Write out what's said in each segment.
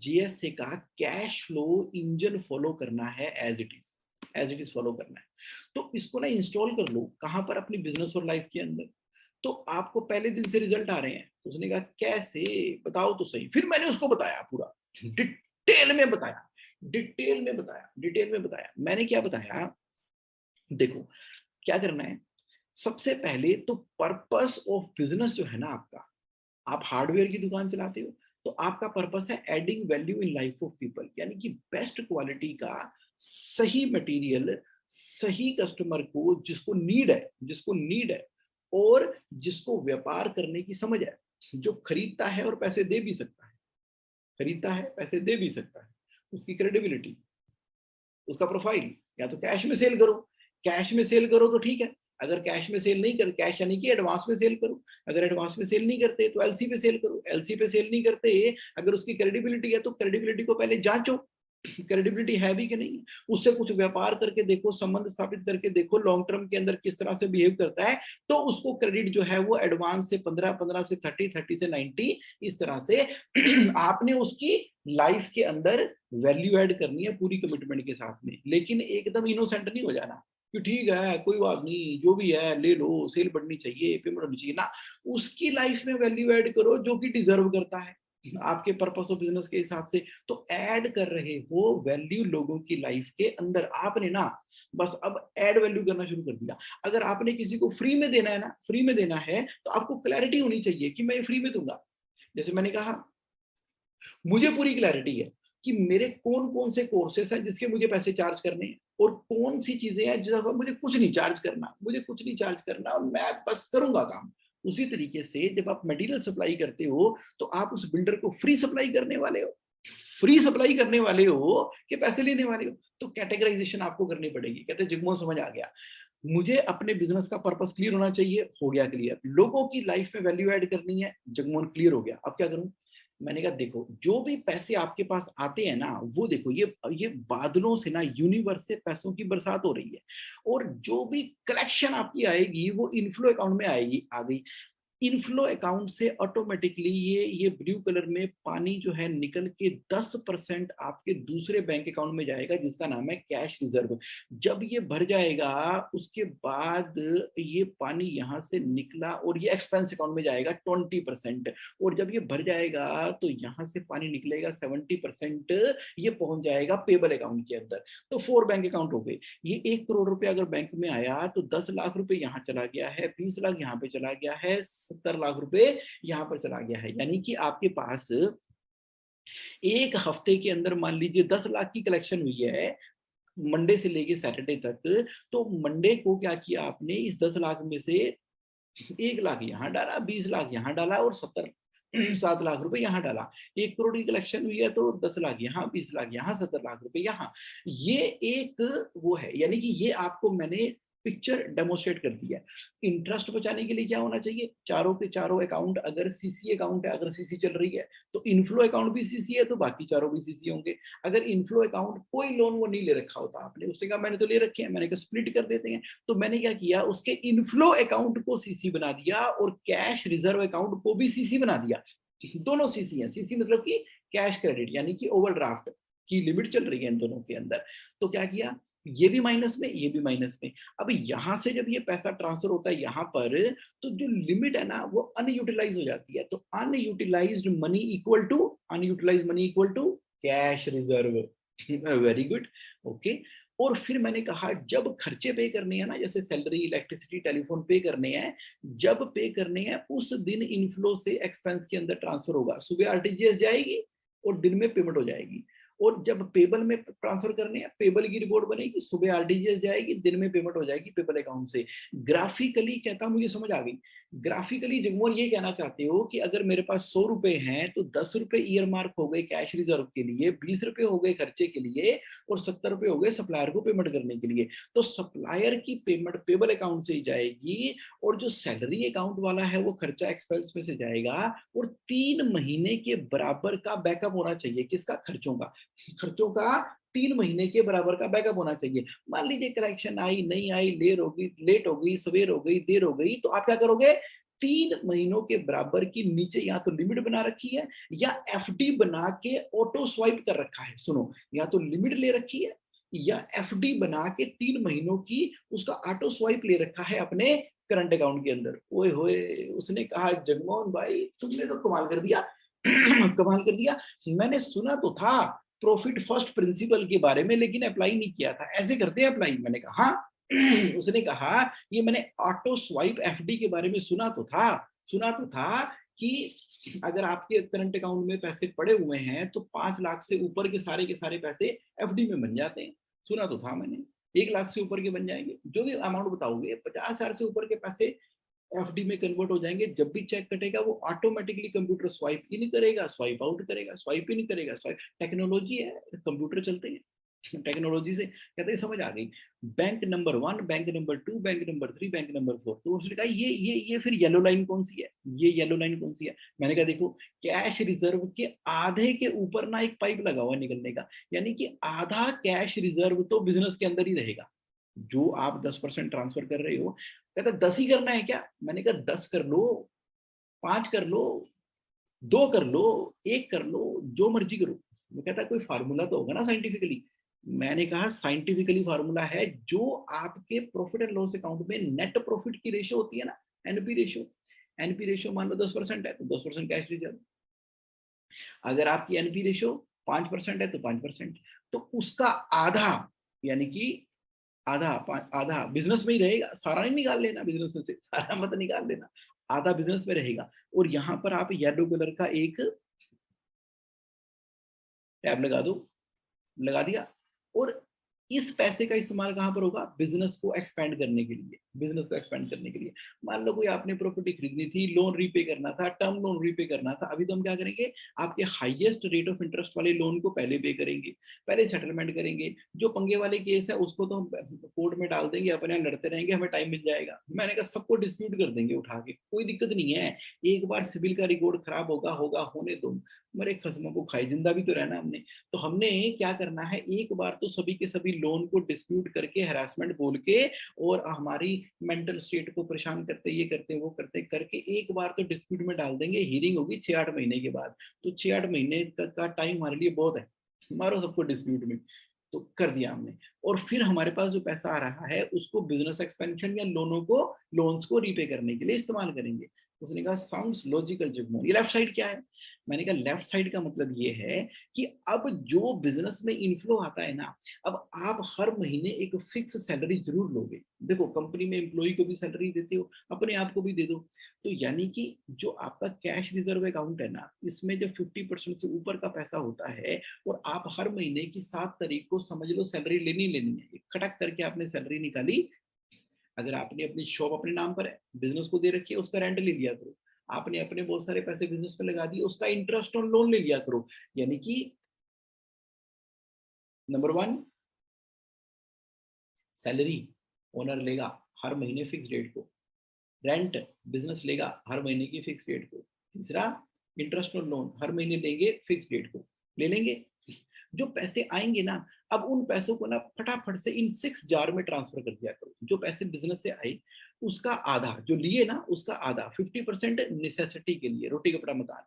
GSA का cash flow engine follow करना है एज इट इज फॉलो करना है। तो इसको ना इंस्टॉल कर लो, कहां पर? अपनी बिजनेस और लाइफ के अंदर। तो आपको पहले दिन से रिजल्ट आ रहे हैं। उसने कहा कैसे, बताओ तो सही। फिर मैंने उसको बताया, पूरा डिटेल में बताया, डिटेल में बताया। मैंने क्या बताया, देखो क्या करना है। सबसे पहले तो पर्पस ऑफ बिजनेस जो है ना आपका, आप हार्डवेयर की दुकान चलाते हो, तो आपका पर्पस है adding value in life of people, यानी कि बेस्ट क्वालिटी का सही मटेरियल, सही कस्टमर को जिसको नीड है और जिसको व्यापार करने की समझ है, जो खरीदता है और पैसे दे भी सकता है, खरीदता है पैसे दे भी सकता है, उसकी क्रेडिबिलिटी, उसका प्रोफाइल। या तो कैश में सेल करो, कैश में सेल करो तो ठीक है। अगर कैश में सेल नहीं कर, कैश यानी कि एडवांस में सेल करो। अगर एडवांस में सेल नहीं करते तो एलसी पे सेल करो। एलसी पे सेल नहीं करते, अगर उसकी क्रेडिबिलिटी है तो क्रेडिबिलिटी को पहले जांचो, क्रेडिबिलिटी है भी कि नहीं है। उससे कुछ व्यापार करके देखो, संबंध स्थापित करके देखो, लॉन्ग टर्म के अंदर किस तरह से बिहेव करता है। तो उसको क्रेडिट जो है वो एडवांस से 15, 15 से 30, 30 से 90, इस तरह से आपने उसकी लाइफ के अंदर वैल्यू ऐड करनी है पूरी कमिटमेंट के साथ में। लेकिन एकदम इनोसेंट नहीं हो जाना कि ठीक है कोई बात नहीं, जो भी है ले लो, सेल बढ़नी चाहिए, पेमेंट होनी चाहिए ना। उसकी लाइफ में वैल्यू ऐड करो जो कि डिजर्व करता है आपके पर्पस ऑफ बिजनेस के हिसाब से। तो ऐड कर रहे हो वैल्यू लोगों की लाइफ के अंदर। आपने ना बस अब ऐड वैल्यू करना शुरू कर दिया। अगर आपने किसी को फ्री में देना है ना, फ्री में देना है, तो आपको क्लैरिटी होनी चाहिए कि मैं ये फ्री में दूंगा। जैसे मैंने कहा, मुझे पूरी क्लैरिटी है कि मेरे कौन कौन से कोर्सेस हैं जिसके मुझे पैसे चार्ज करने हैं, और कौन सी चीजें हैं जिसका मुझे कुछ नहीं चार्ज करना, मुझे कुछ नहीं चार्ज करना, और मैं बस करूंगा काम। उसी तरीके से जब आप मटेरियल सप्लाई करते हो, तो आप उस बिल्डर को फ्री सप्लाई करने वाले हो, फ्री सप्लाई करने वाले हो कि पैसे लेने वाले हो। तो कैटेगराइजेशन आपको करनी पड़ेगी। कहते जगमोहन समझ आ गया, मुझे अपने बिजनेस का पर्पस क्लियर होना चाहिए, हो गया क्लियर। लोगों की लाइफ में वैल्यू ऐड करनी है, जगमोहन क्लियर हो गया। अब क्या करूं? मैंने कहा देखो, जो भी पैसे आपके पास आते हैं ना, वो देखो ये बादलों से ना, यूनिवर्स से पैसों की बरसात हो रही है। और जो भी कलेक्शन आपकी आएगी वो इनफ्लो अकाउंट में आएगी, आ गई। इनफ्लो अकाउंट से ऑटोमेटिकली ये ब्लू कलर में पानी जो है निकल के 10% आपके दूसरे बैंक अकाउंट में जाएगा, जिसका नाम है कैश रिजर्व। जब ये भर जाएगा, उसके बाद ये पानी यहां से निकला और ये एक्सपेंस अकाउंट में जाएगा 20%। और जब ये भर जाएगा तो यहां से पानी निकलेगा 70%, ये पहुंच जाएगा पेबल अकाउंट के अंदर। तो 4 बैंक अकाउंट हो गए। ये 1 करोड़ रुपए अगर बैंक में आया तो 10 लाख रुपए यहाँ चला गया है, 20 लाख यहाँ पे चला गया है, 70 लाख रुपए यहाँ पर चला गया है। यानी कि आपके पास एक हफ्ते के अंदर मान लीजिए 10 लाख की कलेक्शन हुई है, मंडे से लेके सैटरडे तक। तो मंडे को क्या किया आपने, इस 10 लाख में से 1 लाख यहाँ डाला, 20 लाख यहाँ डाला, और 7 लाख रुपए यहाँ डाला। 1 करोड़ की कलेक्शन हुई है तो 10 लाख यहाँ, 20 लाख यहाँ, 70 लाख रुपए यहाँ। ये एक वो है, यानी कि ये आपको मैंने पिक्चर डेमोस्ट्रेट कर दिया है। इंटरेस्ट बचाने के लिए क्या होना चाहिए, चारों के चारों अकाउंट, अगर सीसी अकाउंट है, अगर सीसी चल रही है तो इनफ्लो अकाउंट भी सीसी है, तो बाकी चारों भी सीसी होंगे। अगर इनफ्लो अकाउंट कोई लोन वो नहीं ले रखा होता आपने, उसने कहा मैंने तो ले रखे हैं, मैंने कहा स्प्लिट कर देते हैं। तो मैंने क्या किया, उसके इनफ्लो अकाउंट को सीसी बना दिया और कैश रिजर्व अकाउंट को भी सीसी बना दिया। दोनों सीसी हैं। सीसी मतलब कि कैश क्रेडिट, यानी कि ओवरड्राफ्ट की लिमिट चल रही है इन दोनों के अंदर। तो क्या किया, ये भी माइनस में, ये भी माइनस में। अब यहां से जब ये पैसा ट्रांसफर होता है यहाँ पर, तो जो लिमिट है ना वो अनयूटिलाइज हो जाती है। तो unutilise money equal to cash reserve. Very good, okay. और फिर मैंने कहा जब खर्चे पे करने हैं ना, जैसे सैलरी, इलेक्ट्रिसिटी, टेलीफोन पे करने हैं, जब पे करने हैं उस दिन इनफ्लो से एक्सपेंस के अंदर ट्रांसफर होगा। सुबह आरटीजीएस जाएगी और दिन में पेमेंट हो जाएगी। और जब पेबल में ट्रांसफर करने हैं, पेबल की रिपोर्ट बनेगी, सुबह आरटीजीएस जाएगी, दिन में पेमेंट हो जाएगी पेबल अकाउंट से। ग्राफिकली कहता मुझे समझ आ गई। ग्राफिकली जगमोहन ये कहना चाहते हो कि अगर मेरे पास 100 रुपए हैं तो 10 रुपए ईयर मार्क हो गए कैश रिजर्व के लिए, 20 रुपए हो गए खर्चे के लिए, और 70 रुपए हो गए सप्लायर को पेमेंट करने के लिए। तो सप्लायर की पेमेंट पेबल अकाउंट से ही जाएगी, और जो सैलरी अकाउंट वाला है वो खर्चा एक्सपेंस में से जाएगा। और 3 महीने के बराबर का बैकअप होना चाहिए, किसका, खर्चों का। खर्चों का 3 महीने के बराबर का बैकअप होना चाहिए। मान लीजिए कलेक्शन आई नहीं आई, लेट हो गई, सवेर हो गई, देर हो गई, तो आप क्या करोगे, 3 महीनों के बराबर की नीचे या तो लिमिट बना रखी है या एफडी बना के ऑटो स्वाइप कर रखा है। सुनो, या तो लिमिट ले रखी है या एफडी बना के 3 महीनों की उसका ऑटो स्वाइप ले रखा है अपने करंट अकाउंट के अंदर। ओए होए, उसने कहा जगमोहन भाई तुमने तो कमाल कर दिया। कमाल कर दिया। मैंने सुना तो था प्रॉफिट फर्स्ट प्रिंसिपल के बारे में, लेकिन अप्लाई नहीं किया था। ऐसे करते हैं अप्लाई? मैंने कहा हाँ। उसने कहा ये मैंने ऑटो स्वाइप एफडी के बारे में सुना तो था कि अगर आपके करंट अकाउंट में पैसे पड़े हुए हैं तो 5 लाख से ऊपर के सारे पैसे एफडी में बन जाते हैं। सुना तो था मैंने, 1 लाख से ऊपर के बन जाएंगे। जो भी अमाउंट बताओगे, 50,000 से ऊपर के पैसे एफडी में कन्वर्ट हो जाएंगे। जब भी चेक कटेगा वो ऑटोमेटिकली कंप्यूटर स्वाइप इन करेगा, स्वाइप आउट करेगा, स्वाइप इन करेगा। स्वाइप टेक्नोलॉजी है, कंप्यूटर चलते हैं टेक्नोलॉजी से। कहते हैं समझ आ गई। Bank number 1, bank number 2, bank number 3, bank number 4। तो उसने कहा ये फिर येलो लाइन कौन सी है? ये येलो लाइन कौन सी है? मैंने कहा देखो, कैश रिजर्व के आधे के ऊपर ना एक पाइप लगा हुआ निकलने का, यानी कि आधा कैश रिजर्व तो बिजनेस के अंदर ही रहेगा। जो आप 10% ट्रांसफर कर रहे हो, कहता 10 ही करना है क्या? मैंने कहा 10 कर लो, 5 कर लो, 2 कर लो, 1 कर लो, जो मर्जी करो। वो कहता कोई फार्मूला तो होगा ना साइंटिफिकली। मैंने कहा साइंटिफिकली फार्मूला है, जो आपके प्रॉफिट एंड लॉस अकाउंट में नेट प्रॉफिट की रेशियो होती है ना, एनपी रेशियो। एनपी रेशियो मान लो 10% है तो 10% कैश रिजर्व। अगर आपकी एनपी रेशियो 5% है तो 5%, तो उसका आधा, यानी कि आधा आधा बिजनेस में ही रहेगा। सारा नहीं निकाल लेना बिजनेस में से, सारा मत निकाल लेना, आधा बिजनेस में रहेगा। और यहां पर आप येलो कलर का एक टैब लगा दो, लगा दिया। और इस पैसे का इस्तेमाल कहां पर होगा? बिजनेस को एक्सपेंड करने के लिए। बिजनेस को एक्सपेंड करने के लिए मान लो कोई आपने प्रॉपर्टी खरीदनी थी, लोन रीपे करना था, टर्म लोन रीपे करना था। अभी तो हम क्या करेंगे, आपके हाईएस्ट रेट ऑफ इंटरेस्ट वाले लोन को पहले पे करेंगे, पहले सेटलमेंट करेंगे। जो पंगे वाले केस है उसको तो हम कोर्ट में डाल देंगे, अपने यहाँ लड़ते रहेंगे, हमें टाइम मिल जाएगा। मैंने कहा सबको डिस्प्यूट कर देंगे उठा के, कोई दिक्कत नहीं है। एक बार सिविल का रिकॉर्ड खराब होगा होगा, होने दो, मेरे खसमों को खाई, जिंदा भी तो रहना हमने। तो हमने क्या करना है, एक बार तो सभी के सभी लोन को डिस्प्यूट करके, हरासमेंट बोल के, और हमारी मेंटल स्टेट को परेशान करते, ये करते वो करते करके एक बार तो डिस्प्यूट में डाल देंगे। हीरिंग होगी 6-8 महीने के बाद। तो 6-8 महीने तक का टाइम हमारे लिए बहुत है, मारो सबको डिस्प्यूट में। तो कर दिया हमने। और फिर हमारे पास जो पैसा आ रहा है उसको बिजनेस एक्सपेंशन या लोन्स को रीपे करने के लिए इस्तेमाल करेंगे। उसने कहा साउंड्स लॉजिकल जगमोहन। ये लेफ्ट साइड क्या है? मैंने कहा लेफ्ट साइड का मतलब ये है कि अब जो बिजनेस में इनफ्लो आता है ना, अब आप हर महीने एक फिक्स सैलरी जरूर लोगे। देखो कंपनी में एम्प्लॉय को भी सैलरी देते हो, अपने आप को भी दे दो। तो यानी कि जो आपका कैश रिजर्व अकाउंट है ना, इसमें जब 50% से ऊपर का पैसा होता है और आप हर महीने की 7 तारीख को समझ लो सैलरी लेनी लेनी है, खटक करके आपने सैलरी निकाली। अगर आपने अपनी शॉप अपने नाम पर है, बिजनेस को दे रखी है, उसका रेंट ले लिया करो। आपने अपने बहुत सारे पैसे बिजनेस पे लगा दिए, उसका इंटरेस्ट ऑन लोन ले लिया करो। यानी कि नंबर 1, सैलरी ओनर लेगा हर महीने फिक्स डेट को, रेंट बिजनेस लेगा हर महीने की फिक्स डेट को। तीसरा, इंटरेस्ट ऑन लोन हर महीने लेंगे फिक्स डेट को, ले लेंगे। जो पैसे आएंगे ना, अब उन पैसों को ना फटाफट से इन 6 जार में ट्रांसफर कर दिया करो। जो पैसे बिजनेस से आए उसका आधा, जो लिए ना उसका आधा, 50% नेसेसिटी के लिए, रोटी कपड़ा मकान,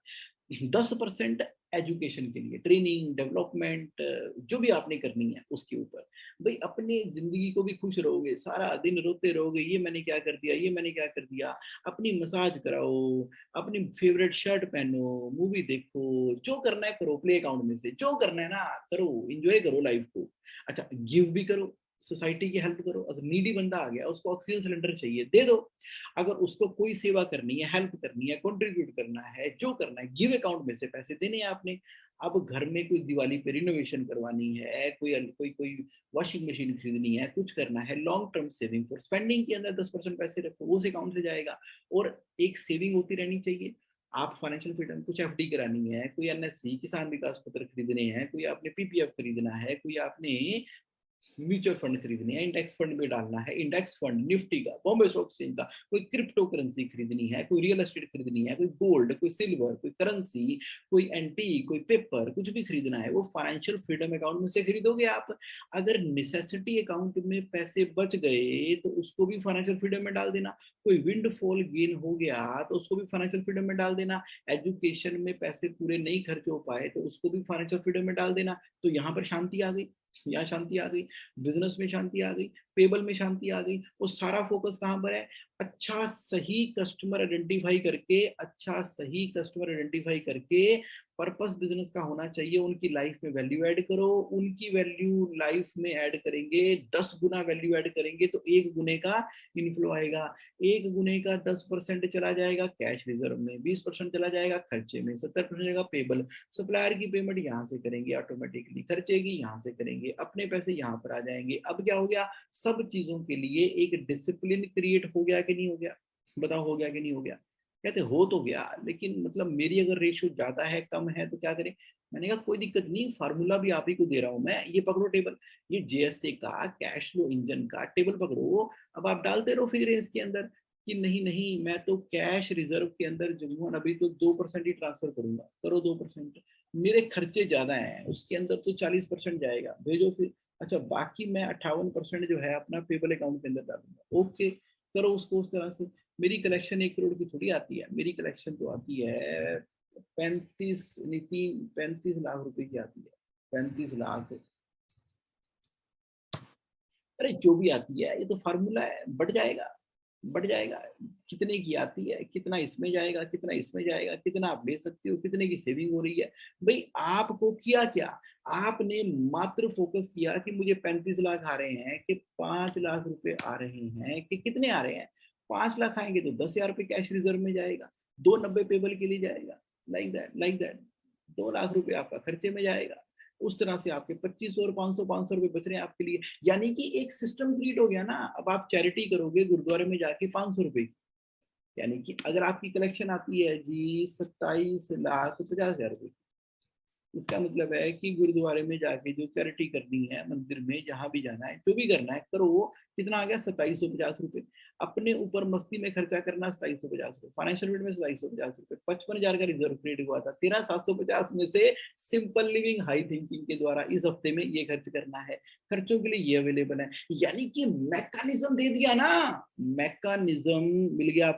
10% एजुकेशन के लिए, ट्रेनिंग डेवलपमेंट, जो भी आपने करनी है उसके ऊपर। भाई अपनी जिंदगी को भी खुश रहोगे, सारा दिन रोते रहोगे, ये मैंने क्या कर दिया, ये मैंने क्या कर दिया। अपनी मसाज कराओ, अपनी फेवरेट शर्ट पहनो, मूवी देखो, जो करना है करो, प्ले अकाउंट में से जो करना है ना करो, एंजॉय करो लाइफ को। अच्छा, गिव भी करो, सोसाइटी की हेल्प करो। अगर नीडी बंदा आ गया, उसको ऑक्सीजन सिलेंडर चाहिए, दे दो। अगर उसको कोई सेवा करनी है, हेल्प करनी है, कंट्रीब्यूट करना है, जो करना है, गिव अकाउंट में से पैसे देने हैं आपने। अब घर में कोई दिवाली पे रिनोवेशन करवानी है, कोई कोई कोई वॉशिंग मशीन खरीदनी है, कुछ करना है, long term saving for spending के अंदर 10% पैसे रखो, वो उस अकाउंट से जाएगा। और एक सेविंग होती रहनी चाहिए। आप फाइनेंशियल फ्रीडम, कुछ एफडी करानी है, कोई एनएससी किसान विकास पत्र खरीदने हैं, कोई आपने पीपीएफ खरीदना है, कोई आपने म्यूचुअल फंड खरीदनी है, इंडेक्स फंड में डालना है, इंडेक्स फंड निफ्टी का, बॉम्बे स्टॉक एक्सचेंज का, कोई क्रिप्टो करेंसी खरीदनी है, कोई रियल एस्टेट खरीदनी है, कोई गोल्ड, कोई सिल्वर, कोई करेंसी, कोई एंटी, कोई पेपर, कुछ भी खरीदना है, वो फाइनेंशियल फ्रीडम अकाउंट में से खरीदोगे आप। अगर नेसेसिटी अकाउंट में पैसे बच गए तो उसको भी फाइनेंशियल फ्रीडम में डाल देना। कोई विंडफॉल गेन हो गया तो उसको भी फाइनेंशियल फ्रीडम में डाल देना। एजुकेशन में पैसे पूरे नहीं खर्च हो पाए तो उसको भी फाइनेंशियल फ्रीडम में डाल देना। तो यहाँ पर शांति आ गई, यहाँ शांति आ गई, बिजनेस में शांति आ गई, पेबल में शांति आ गई। वो सारा फोकस कहाँ पर है? अच्छा सही कस्टमर आइडेंटिफाई करके, अच्छा सही कस्टमर आइडेंटिफाई करके पर्पस बिजनेस का होना चाहिए। उनकी लाइफ में वैल्यू ऐड करो, उनकी वैल्यू लाइफ में ऐड करेंगे, 10 गुना वैल्यू ऐड करेंगे तो 1 गुने का इनफ्लो आएगा। 1 गुने का 10% चला जाएगा कैश रिजर्व में, 20% चला जाएगा खर्चे में, 70% जाएगा पेबल। सप्लायर की पेमेंट यहाँ से करेंगे ऑटोमेटिकली, खर्चे की यहाँ से करेंगे, अपने पैसे यहाँ पर आ जाएंगे। अब क्या हो गया? सब चीजों के लिए एक डिसिप्लिन क्रिएट हो गया कि नहीं हो गया? बताओ हो गया कि नहीं हो गया? कहते हो तो गया, लेकिन मतलब मेरी अगर रेशियो ज्यादा है कम है तो क्या करें? मैंने कहा कोई दिक्कत नहीं, फार्मूला भी आप ही को दे रहा हूं मैं, ये पकड़ो टेबल, ये जेएसए का कैश फ्लो इंजन का टेबल पकड़ो। अब आप डालते रहो फिगर इसके अंदर कि नहीं नहीं मैं तो कैश रिजर्व के अंदर जो अभी तो 2% ही ट्रांसफर करूंगा, करो 2%। मेरे खर्चे ज्यादा हैं उसके अंदर तो 40% जाएगा, भेजो फिर। अच्छा बाकी मैं 58% जो है अपना पेबल अकाउंट के अंदर डालूंगा। ओके, करो उसको उस तरह से। मेरी कलेक्शन 1 करोड़ की थोड़ी आती है, मेरी कलेक्शन तो आती है 35 लाख रुपए की आती है, 35 लाख। अरे जो भी आती है ये तो फार्मूला है, बढ़ जाएगा, बढ़ जाएगा। कितने की आती है, कितना इसमें जाएगा, कितना इसमें जाएगा, कितना आप ले सकते हो, कितने की सेविंग हो रही है। भाई आपको किया क्या? आपने मात्र फोकस किया कि मुझे 35 लाख आ रहे हैं, कि 5 लाख रुपए आ रहे हैं, कि कितने आ रहे हैं। 5 लाख आएंगे तो 10 हजार रुपये कैश रिजर्व में जाएगा, 290 पेबल के लिए जाएगा, like that like that. 2 lakh रुपए आपका खर्चे में जाएगा। उस तरह से आपके 2500 और 500 रुपए बच रहे हैं आपके लिए। यानी कि एक सिस्टम क्रिएट हो गया ना। अब आप चैरिटी करोगे गुरुद्वारे में जाके 500 रुपए की, यानी कि अगर आपकी कलेक्शन आती है जी 27,50,000 रुपए, इसका मतलब है कि गुरुद्वारे में जाके जो चैरिटी करनी है, मंदिर में जहां भी जाना है, जो भी करना है करो। कितना आ गया? 2750 रुपए। अपने ऊपर मस्ती में खर्चा करना 2750 रुपए, फाइनेंशियल वीड में 2750 रुपए, 55,000 का रिजर्व क्रिएट हुआ था, 13,750 में से सिंपल लिविंग हाई थिंकिंग के द्वारा इस हफ्ते में ये खर्च करना है। खर्चों के लिए ये अवेलेबल है। यानी कि मैकेनिज्म दे दिया ना, मैकेनिज्म मिल गया।